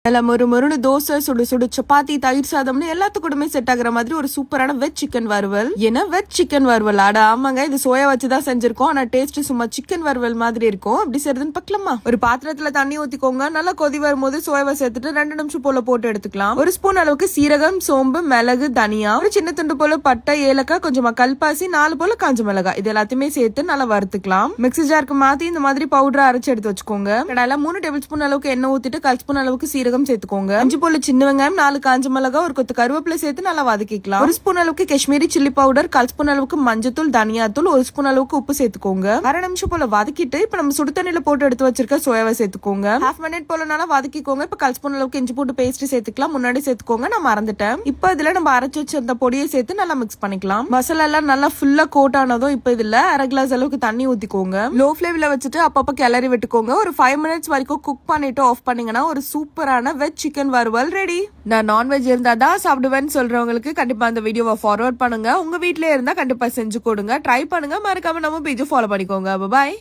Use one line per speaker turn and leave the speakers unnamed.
நல்ல மொறுன்னு தோசை, சுடு சுடு சப்பாத்தி, தயிர் சாதம்னு எல்லாத்துக்கூடமே செட் ஆகுற மாதிரி ஒரு சூப்பரான வெஜ் சிக்கன் வறுவல். ஏன்னா வெஜ் சிக்கன் வறுவல் ஆடா ஆமாங்க, இது சோயா வச்சுதான் செஞ்சிருக்கோம். ஆனா டேஸ்ட் சும்மா சிக்கன் வறுவல் மாதிரி இருக்கும். அப்படி செய்யறதுன்னு பார்க்கலாமா? ஒரு பாத்திரத்துல தண்ணி ஊத்திக்கோங்க. நல்லா கொதி வரும்போது சோயாவை சேர்த்துட்டு 2 நிமிஷம் போல போட்டு எடுத்துக்கலாம். ஒரு ஸ்பூன் அளவுக்கு சீரகம், சோம்பு, மிளகு, தனியா, ஒரு சின்ன துண்டு போல பட்டை, ஏலக்காய், கொஞ்சமா கல்பாசி, 4 போல காஞ்ச மிளகாய், இது எல்லாத்தையுமே சேர்த்து நல்லா வறுத்துக்கலாம். மிக்ஸி ஜாருக்கு மாத்தி இந்த மாதிரி பவுடர் அரைச்சு எடுத்து வச்சுக்கோங்க. கடாயில 3 டேபிள் ஸ்பூன் அளவுக்கு எண்ணெய் ஊத்திட்டு 1/4 ஸ்பூன் அளவுக்கு சீரகம் சேர்த்துக்கோங்க. 5 போல சின்ன வெங்காயம், 4 காஞ்ச மிளகாய், ஒரு கொத்து கருவேப்பிலை சேர்த்து நல்லா வதக்கிக்கலாம். 1 ஸ்பூன் அளவுக்கு காஷ்மீரி சில்லி பவுடர், 1/4 ஸ்பூன் அளவுக்கு மஞ்சத்தூள், தனியாத்தூள், 1 ஸ்பூன் அளவுக்கு உப்பு சேர்த்துக்கோங்க. 1/2 நிமிஷம் போல வதக்கிட்டு இப்ப நம்ம சுடு தண்ணியில போட்டு எடுத்து வச்சிருக்க சோயாவை சேர்த்துக்கோங்க. 1/2 மினிட் போல நல்லா வதக்கிக்கோங்க. இப்ப 1/4 ஸ்பூன் அளவுக்கு இஞ்சி பூண்டு பேஸ்ட் சேர்த்துக்கலாம். முன்னாடி சேர்த்துக்கோங்க, நான் மறந்துட்டேன். இப்ப இதுல நம்ம அரைச்சு வச்சிருந்த பொடியை சேர்த்து நல்லா மிக்ஸ் பண்ணிக்கலாம். மசாலா எல்லாம் நல்லா ஃபுல்லா கோட் ஆனதும் இப்ப இதுல 1/2 கிளாஸ் அளவுக்கு தண்ணி ஊத்திக்கோங்க. லோ ஃபிளேம்ல வச்சுட்டு அப்பப்ப கிளறி விட்டுக்கோங்க. ஒரு 5 மினிட்ஸ் வரைக்கும் குக் பண்ணிட்டு ஆஃப் பண்ணீங்கன்னா ஒரு சூப்பரான வெஜ் சிக்கன் வறுவல் ரெடி. நான் நான்வெஜ் இருந்தா தான் சாப்பிடுவேன்னு சொல்றவங்களுக்கு கண்டிப்பா அந்த வீடியோவை ஃபார்வர்ட் பண்ணுங்க. உங்க வீட்லயே இருந்தா கண்டிப்பா செஞ்சு கொடுங்க, ட்ரை பண்ணுங்க. மறக்காம நம்ம பேஜ் ஃபாலோ பண்ணிக்கோங்க. பாய்.